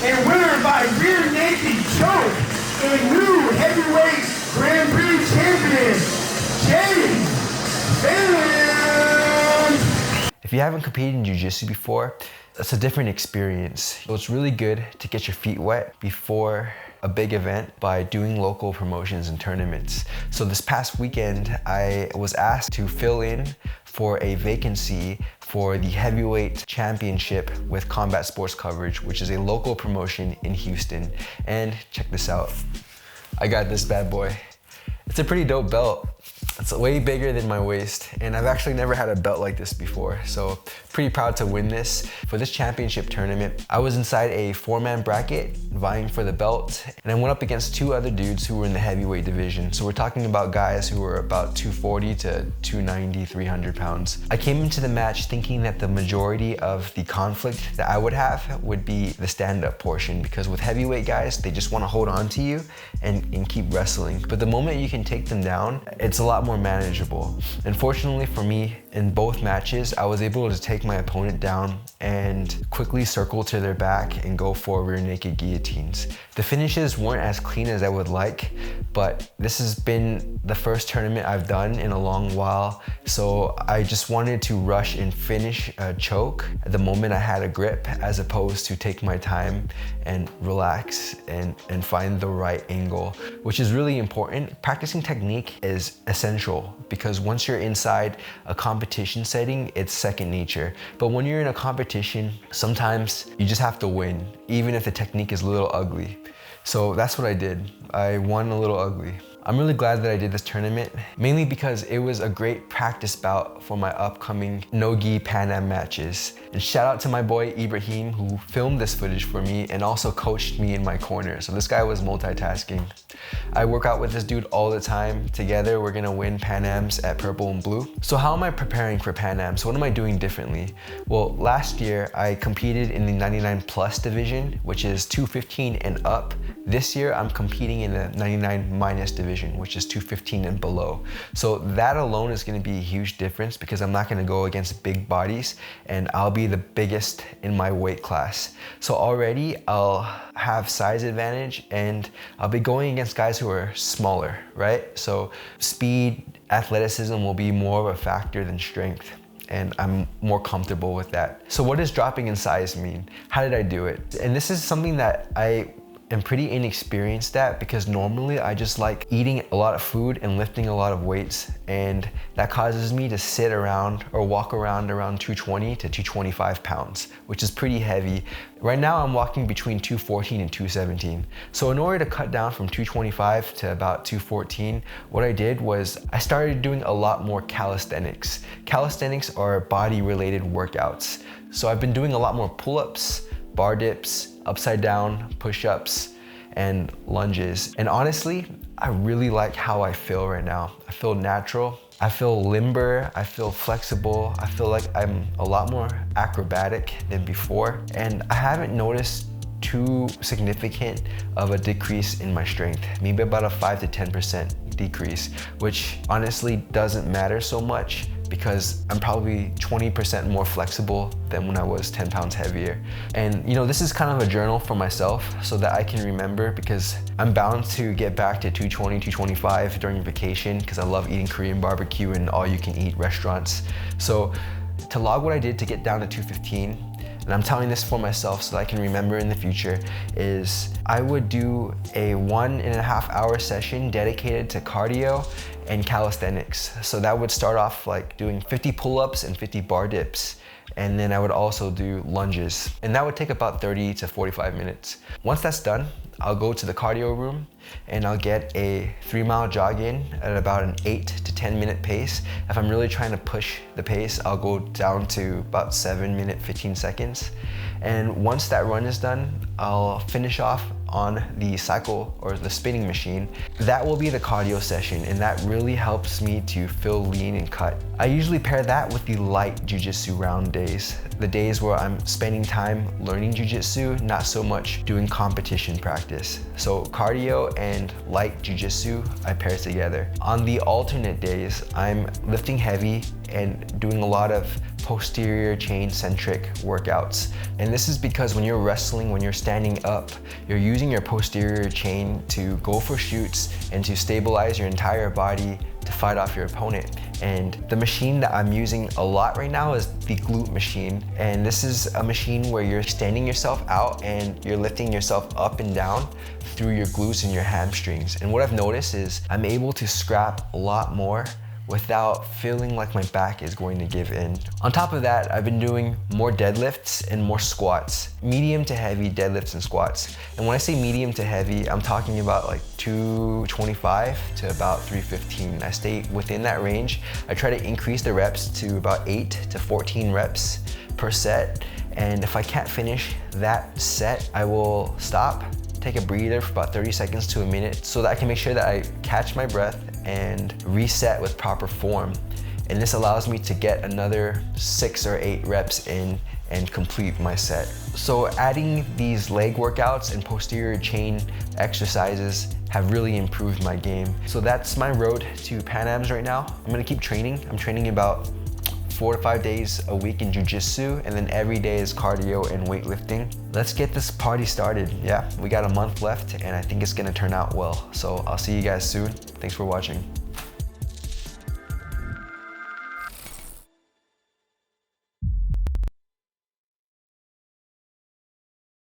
and winner by rear naked choke, and new heavyweight Grand Prix champion, Pan Ams. If you haven't competed in jiu-jitsu before, it's a different experience. So it's really good to get your feet wet before a big event by doing local promotions and tournaments. So this past weekend, I was asked to fill in for a vacancy for the heavyweight championship with Combat Sports Coverage, which is a local promotion in Houston. And check this out. I got this bad boy. It's a pretty dope belt. It's way bigger than my waist, and I've actually never had a belt like this before, so pretty proud to win this. For this championship tournament, I was inside a 4-man bracket vying for the belt, and I went up against 2 other dudes who were in the heavyweight division. So we're talking about guys who were about 240 to 290, 300 pounds. I came into the match thinking that the majority of the conflict that I would have would be the stand-up portion, because with heavyweight guys, they just want to hold on to you and keep wrestling. But the moment you can take them down, it's a lot more manageable. Unfortunately for me, in both matches, I was able to take my opponent down and quickly circle to their back and go for rear naked guillotines. The finishes weren't as clean as I would like, but this has been the first tournament I've done in a long while, so I just wanted to rush and finish a choke at the moment I had a grip, as opposed to take my time and relax and find the right angle, which is really important. Practicing technique is essential because once you're inside a competition setting, it's second nature. But when you're in a competition, sometimes you just have to win, even if the technique is a little ugly. So that's what I did. I won a little ugly. I'm really glad that I did this tournament, mainly because it was a great practice bout for my upcoming no-gi Pan Am matches. And shout out to my boy Ibrahim, who filmed this footage for me and also coached me in my corner. So this guy was multitasking. I work out with this dude all the time. Together, we're gonna win Pan Ams at Purple and Blue. So how am I preparing for Pan Ams? What am I doing differently? Well, last year, I competed in the 99 plus division, which is 215 and up. This year, I'm competing in the 99 minus division, which is 215 and below. So that alone is gonna be a huge difference because I'm not gonna go against big bodies and I'll be the biggest in my weight class. So already I'll have size advantage and I'll be going against guys who are smaller, right? So speed, athleticism will be more of a factor than strength, and I'm more comfortable with that. So what does dropping in size mean? How did I do it? And this is something that I am pretty inexperienced at, because normally I just like eating a lot of food and lifting a lot of weights, and that causes me to sit around or walk around 220 to 225 pounds, which is pretty heavy. Right now I'm walking between 214 and 217. So in order to cut down from 225 to about 214, what I did was I started doing a lot more calisthenics. Calisthenics are body related workouts. So I've been doing a lot more pull-ups, bar dips, upside down, push-ups, and lunges. And honestly, I really like how I feel right now. I feel natural, I feel limber, I feel flexible, I feel like I'm a lot more acrobatic than before. And I haven't noticed too significant of a decrease in my strength, maybe about a 5 to 10% decrease, which honestly doesn't matter so much because I'm probably 20% more flexible than when I was 10 pounds heavier. And you know, this is kind of a journal for myself so that I can remember, because I'm bound to get back to 220, 225 during vacation because I love eating Korean barbecue and all you can eat restaurants. So to log what I did to get down to 215, and I'm telling this for myself so that I can remember in the future, is I would do a 1.5 hour session dedicated to cardio and calisthenics. So that would start off like doing 50 pull-ups and 50 bar dips. And then I would also do lunges. And that would take about 30 to 45 minutes. Once that's done, I'll go to the cardio room and I'll get a 3-mile jog in at about an 8 to 10 minute pace. If I'm really trying to push the pace, I'll go down to about 7 minutes, 15 seconds. And once that run is done, I'll finish off on the cycle or the spinning machine. That will be the cardio session, and that really helps me to feel lean and cut. I usually pair that with the light jiu-jitsu round days, the days where I'm spending time learning jiu-jitsu, not so much doing competition practice. So cardio and light jiu-jitsu, I pair together. On the alternate days, I'm lifting heavy and doing a lot of posterior chain centric workouts. And this is because when you're wrestling, when you're standing up, you're using your posterior chain to go for shoots and to stabilize your entire body to fight off your opponent. And the machine that I'm using a lot right now is the glute machine. And this is a machine where you're standing yourself out and you're lifting yourself up and down through your glutes and your hamstrings. And what I've noticed is I'm able to scrap a lot more without feeling like my back is going to give in. On top of that, I've been doing more deadlifts and more squats, medium to heavy deadlifts and squats. And when I say medium to heavy, I'm talking about like 225 to about 315. I stay within that range. I try to increase the reps to about 8 to 14 reps per set. And if I can't finish that set, I will stop, take a breather for about 30 seconds to a minute so that I can make sure that I catch my breath and reset with proper form. And this allows me to get another 6 or 8 reps in and complete my set. So adding these leg workouts and posterior chain exercises have really improved my game. So that's my road to Pan Ams right now. I'm gonna keep training. I'm training about 4 to 5 days a week in jiu-jitsu, and then every day is cardio and weightlifting. Let's get this party started. Yeah, we got a month left and I think it's gonna turn out well. So I'll see you guys soon. Thanks for watching.